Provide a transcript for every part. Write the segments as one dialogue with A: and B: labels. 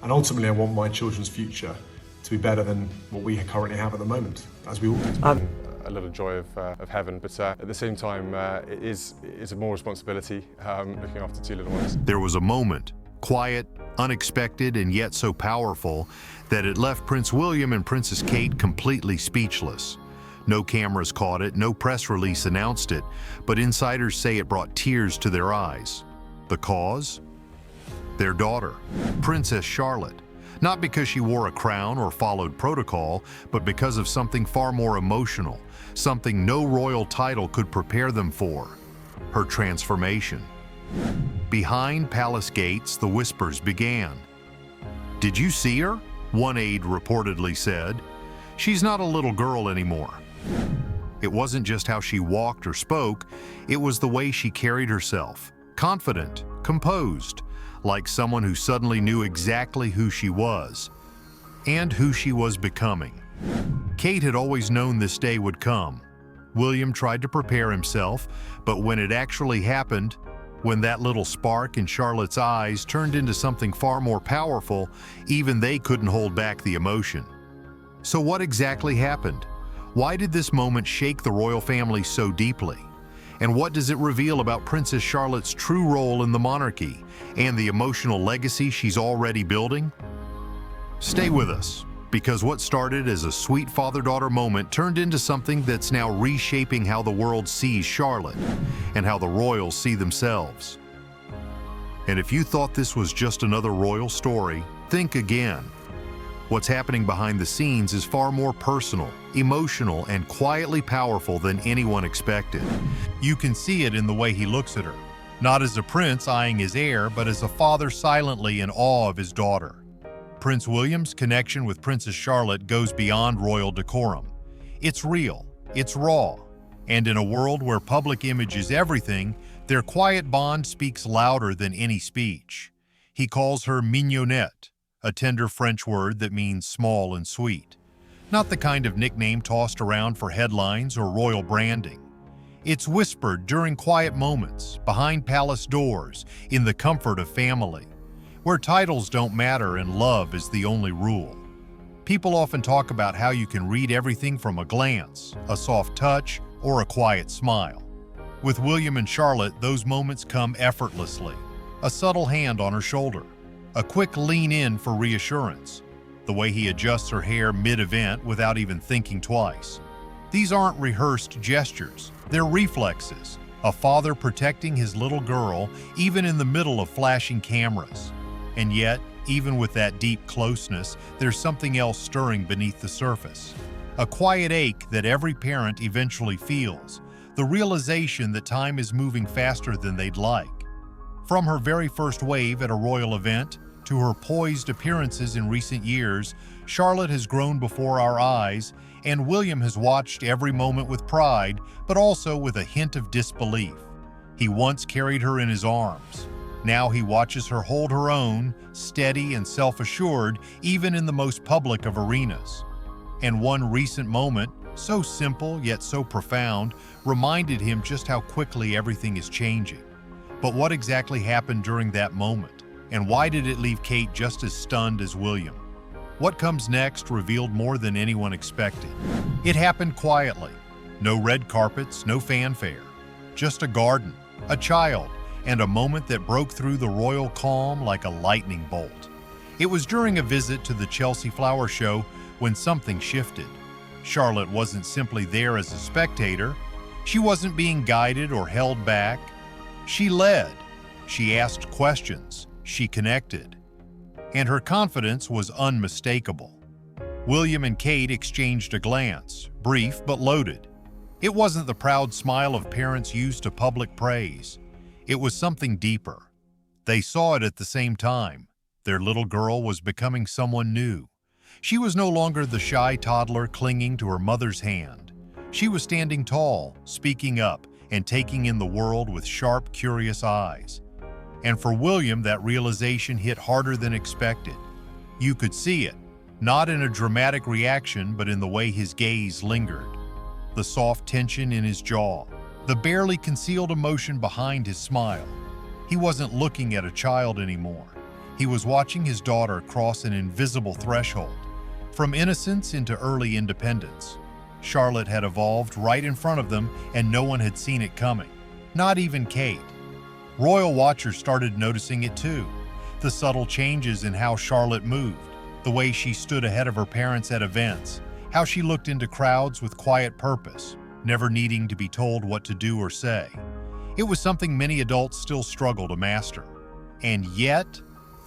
A: And ultimately, I want my children's future to be better than what we currently have at the moment, as we all do.
B: A little joy of heaven, but at the same time, it is a more responsibility looking after two little ones.
C: There was a moment, quiet, unexpected, and yet so powerful that it left Prince William and Princess Kate completely speechless. No cameras caught it, no press release announced it, but insiders say it brought tears to their eyes. The cause? Their daughter, Princess Charlotte. Not because she wore a crown or followed protocol, but because of something far more emotional, something no royal title could prepare them for: her transformation. Behind palace gates, the whispers began. "Did you see her?" one aide reportedly said. "She's not a little girl anymore." It wasn't just how she walked or spoke, it was the way she carried herself. Confident, composed, like someone who suddenly knew exactly who she was and who she was becoming. Kate had always known this day would come. William tried to prepare himself, but when it actually happened, when that little spark in Charlotte's eyes turned into something far more powerful, even they couldn't hold back the emotion. So what exactly happened? Why did this moment shake the royal family so deeply? And what does it reveal about Princess Charlotte's true role in the monarchy and the emotional legacy she's already building? Stay with us, because what started as a sweet father-daughter moment turned into something that's now reshaping how the world sees Charlotte and how the royals see themselves. And if you thought this was just another royal story, think again. What's happening behind the scenes is far more personal, emotional, and quietly powerful than anyone expected. You can see it in the way he looks at her, not as a prince eyeing his heir, but as a father silently in awe of his daughter. Prince William's connection with Princess Charlotte goes beyond royal decorum. It's real, it's raw, and in a world where public image is everything, their quiet bond speaks louder than any speech. He calls her mignonette, a tender French word that means small and sweet. Not the kind of nickname tossed around for headlines or royal branding. It's whispered during quiet moments, behind palace doors, in the comfort of family, where titles don't matter and love is the only rule. People often talk about how you can read everything from a glance, a soft touch, or a quiet smile. With William and Charlotte, those moments come effortlessly. A subtle hand on her shoulder, a quick lean in for reassurance, the way he adjusts her hair mid-event without even thinking twice. These aren't rehearsed gestures, they're reflexes, a father protecting his little girl even in the middle of flashing cameras. And yet, even with that deep closeness, there's something else stirring beneath the surface. A quiet ache that every parent eventually feels, the realization that time is moving faster than they'd like. From her very first wave at a royal event to her poised appearances in recent years, Charlotte has grown before our eyes, and William has watched every moment with pride, but also with a hint of disbelief. He once carried her in his arms. Now he watches her hold her own, steady and self-assured, even in the most public of arenas. And one recent moment, so simple yet so profound, reminded him just how quickly everything is changing. But what exactly happened during that moment? And why did it leave Kate just as stunned as William? What comes next revealed more than anyone expected. It happened quietly. No red carpets, no fanfare. Just a garden, a child, and a moment that broke through the royal calm like a lightning bolt. It was during a visit to the Chelsea Flower Show when something shifted. Charlotte wasn't simply there as a spectator. She wasn't being guided or held back. She led. She asked questions. She connected. And her confidence was unmistakable. William and Kate exchanged a glance, brief but loaded. It wasn't the proud smile of parents used to public praise. It was something deeper. They saw it at the same time. Their little girl was becoming someone new. She was no longer the shy toddler clinging to her mother's hand. She was standing tall, speaking up, and taking in the world with sharp, curious eyes. And for William, that realization hit harder than expected. You could see it, not in a dramatic reaction, but in the way his gaze lingered. The soft tension in his jaw, the barely concealed emotion behind his smile. He wasn't looking at a child anymore. He was watching his daughter cross an invisible threshold, from innocence into early independence. Charlotte had evolved right in front of them, and no one had seen it coming, not even Kate. Royal watchers started noticing it too. The subtle changes in how Charlotte moved, the way she stood ahead of her parents at events, how she looked into crowds with quiet purpose, never needing to be told what to do or say. It was something many adults still struggle to master. And yet,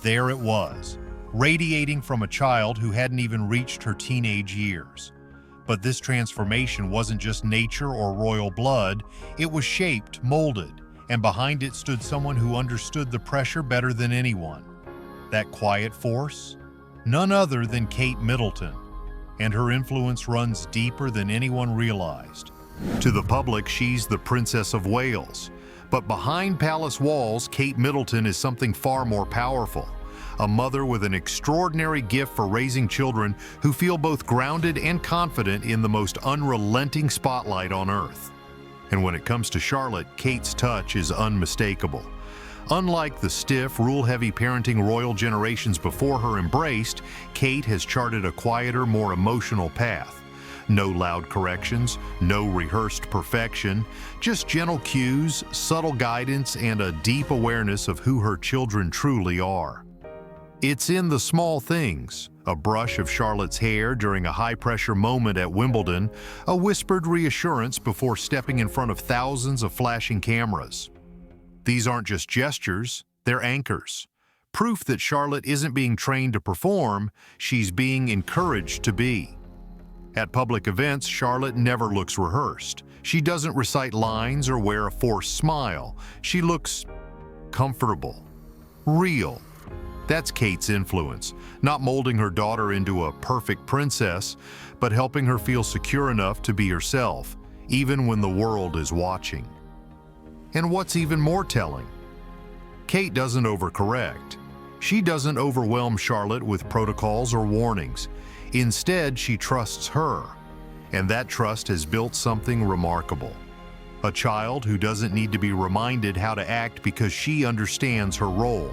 C: there it was, radiating from a child who hadn't even reached her teenage years. But this transformation wasn't just nature or royal blood, it was shaped, molded, and behind it stood someone who understood the pressure better than anyone. That quiet force? None other than Kate Middleton, and her influence runs deeper than anyone realized. To the public, she's the Princess of Wales. But behind palace walls, Kate Middleton is something far more powerful. A mother with an extraordinary gift for raising children who feel both grounded and confident in the most unrelenting spotlight on earth. And when it comes to Charlotte, Kate's touch is unmistakable. Unlike the stiff, rule-heavy parenting royal generations before her embraced, Kate has charted a quieter, more emotional path. No loud corrections, no rehearsed perfection, just gentle cues, subtle guidance, and a deep awareness of who her children truly are. It's in the small things, a brush of Charlotte's hair during a high-pressure moment at Wimbledon, a whispered reassurance before stepping in front of thousands of flashing cameras. These aren't just gestures, they're anchors. Proof that Charlotte isn't being trained to perform, she's being encouraged to be. At public events, Charlotte never looks rehearsed. She doesn't recite lines or wear a forced smile. She looks comfortable, real. That's Kate's influence, not molding her daughter into a perfect princess, but helping her feel secure enough to be herself, even when the world is watching. And what's even more telling? Kate doesn't overcorrect. She doesn't overwhelm Charlotte with protocols or warnings. Instead, she trusts her, and that trust has built something remarkable. A child who doesn't need to be reminded how to act because she understands her role.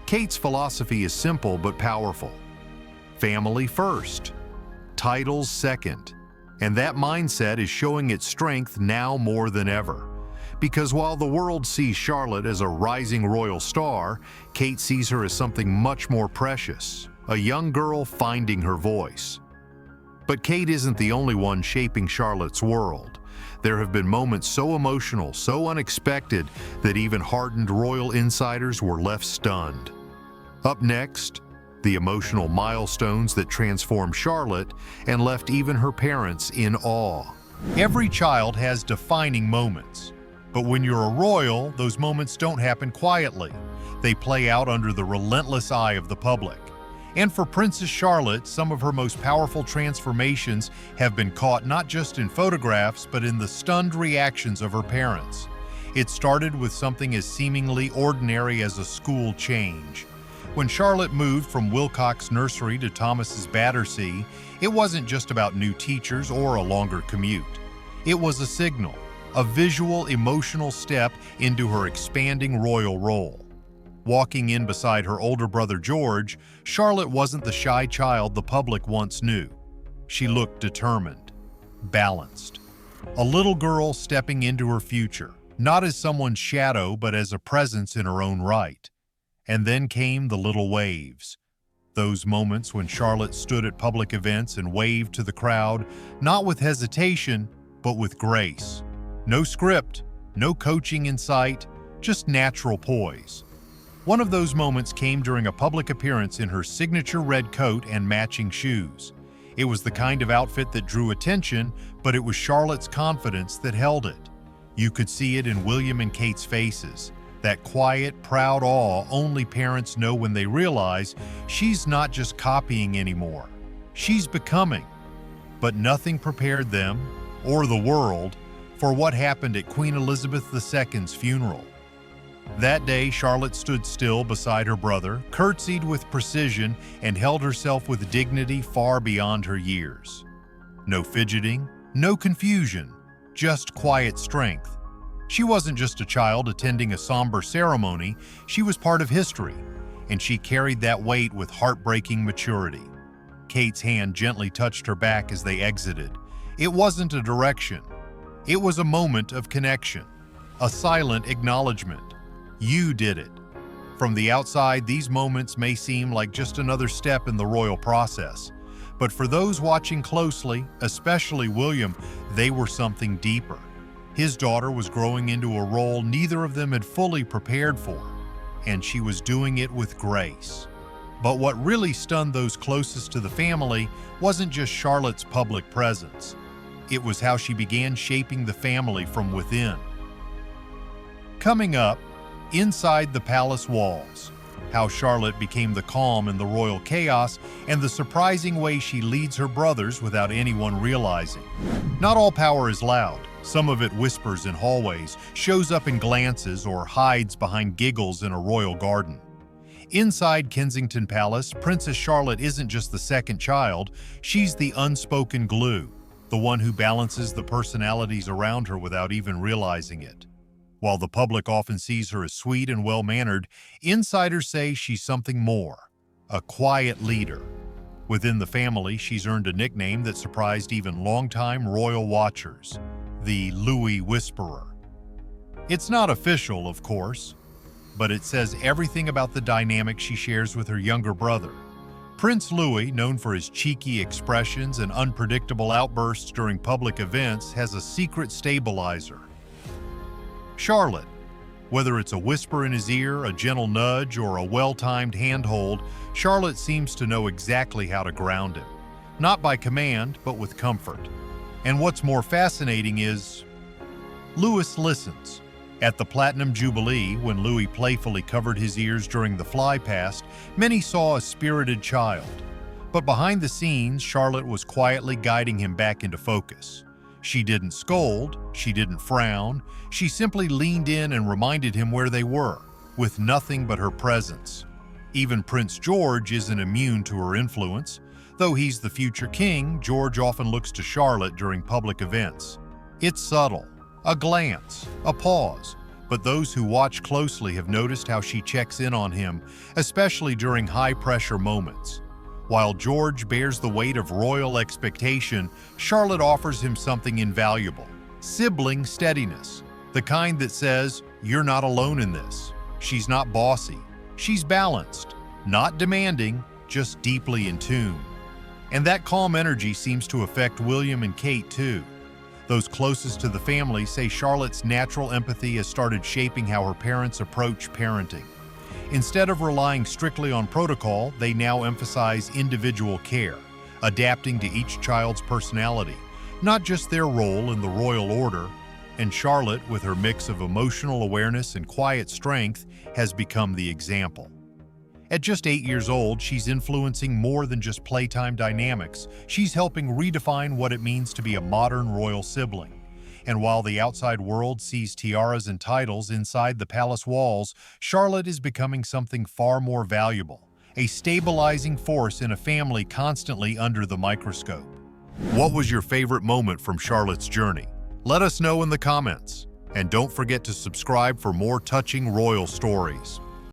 C: Kate's philosophy is simple but powerful. Family first, titles second, and that mindset is showing its strength now more than ever. Because while the world sees Charlotte as a rising royal star, Kate sees her as something much more precious, a young girl finding her voice. But Kate isn't the only one shaping Charlotte's world. There have been moments so emotional, so unexpected, that even hardened royal insiders were left stunned. Up next, the emotional milestones that transformed Charlotte and left even her parents in awe. Every child has defining moments, but when you're a royal, those moments don't happen quietly. They play out under the relentless eye of the public. And for Princess Charlotte, some of her most powerful transformations have been caught not just in photographs, but in the stunned reactions of her parents. It started with something as seemingly ordinary as a school change. When Charlotte moved from Wilcox Nursery to Thomas's Battersea, it wasn't just about new teachers or a longer commute. It was a signal, a visual, emotional step into her expanding royal role. Walking in beside her older brother George, Charlotte wasn't the shy child the public once knew. She looked determined, balanced. A little girl stepping into her future, not as someone's shadow, but as a presence in her own right. And then came the little waves. Those moments when Charlotte stood at public events and waved to the crowd, not with hesitation, but with grace. No script, no coaching in sight, just natural poise. One of those moments came during a public appearance in her signature red coat and matching shoes. It was the kind of outfit that drew attention, but it was Charlotte's confidence that held it. You could see it in William and Kate's faces. That quiet, proud awe only parents know when they realize she's not just copying anymore. She's becoming. But nothing prepared them, or the world, for what happened at Queen Elizabeth II's funeral. That day, Charlotte stood still beside her brother, curtsied with precision, and held herself with dignity far beyond her years. No fidgeting, no confusion, just quiet strength. She wasn't just a child attending a somber ceremony, she was part of history. and she carried that weight with heartbreaking maturity. Kate's hand gently touched her back as they exited. It wasn't a direction. It was a moment of connection, a silent acknowledgement. You did it. From the outside, these moments may seem like just another step in the royal process. But for those watching closely, especially William, they were something deeper. His daughter was growing into a role neither of them had fully prepared for, and she was doing it with grace. But what really stunned those closest to the family wasn't just Charlotte's public presence. It was how she began shaping the family from within. Coming up, inside the palace walls, how Charlotte became the calm in the royal chaos and the surprising way she leads her brothers without anyone realizing. Not all power is loud. Some of it whispers in hallways, shows up in glances, or hides behind giggles in a royal garden. Inside Kensington Palace, Princess Charlotte isn't just the second child, she's the unspoken glue, the one who balances the personalities around her without even realizing it. While the public often sees her as sweet and well-mannered, insiders say she's something more, a quiet leader. Within the family, she's earned a nickname that surprised even longtime royal watchers, the Louis Whisperer. It's not official, of course, but it says everything about the dynamic she shares with her younger brother. Prince Louis, known for his cheeky expressions and unpredictable outbursts during public events, has a secret stabilizer. Charlotte, whether it's a whisper in his ear, a gentle nudge, or a well-timed handhold, Charlotte seems to know exactly how to ground him. Not by command, but with comfort. And what's more fascinating is, Louis listens. At the Platinum Jubilee, when Louis playfully covered his ears during the flypast, many saw a spirited child. But behind the scenes, Charlotte was quietly guiding him back into focus. She didn't scold, she didn't frown, she simply leaned in and reminded him where they were, with nothing but her presence. Even Prince George isn't immune to her influence. Though he's the future king, George often looks to Charlotte during public events. It's subtle, a glance, a pause, but those who watch closely have noticed how she checks in on him, especially during high-pressure moments. While George bears the weight of royal expectation, Charlotte offers him something invaluable: sibling steadiness, the kind that says, "You're not alone in this." She's not bossy. She's balanced, not demanding, just deeply in tune. And that calm energy seems to affect William and Kate too. Those closest to the family say Charlotte's natural empathy has started shaping how her parents approach parenting. Instead of relying strictly on protocol, they now emphasize individual care, adapting to each child's personality, not just their role in the royal order. And Charlotte, with her mix of emotional awareness and quiet strength, has become the example. At just 8 years old, she's influencing more than just playtime dynamics. She's helping redefine what it means to be a modern royal sibling. And while the outside world sees tiaras and titles inside the palace walls, Charlotte is becoming something far more valuable, a stabilizing force in a family constantly under the microscope. What was your favorite moment from Charlotte's journey? Let us know in the comments. And don't forget to subscribe for more touching royal stories.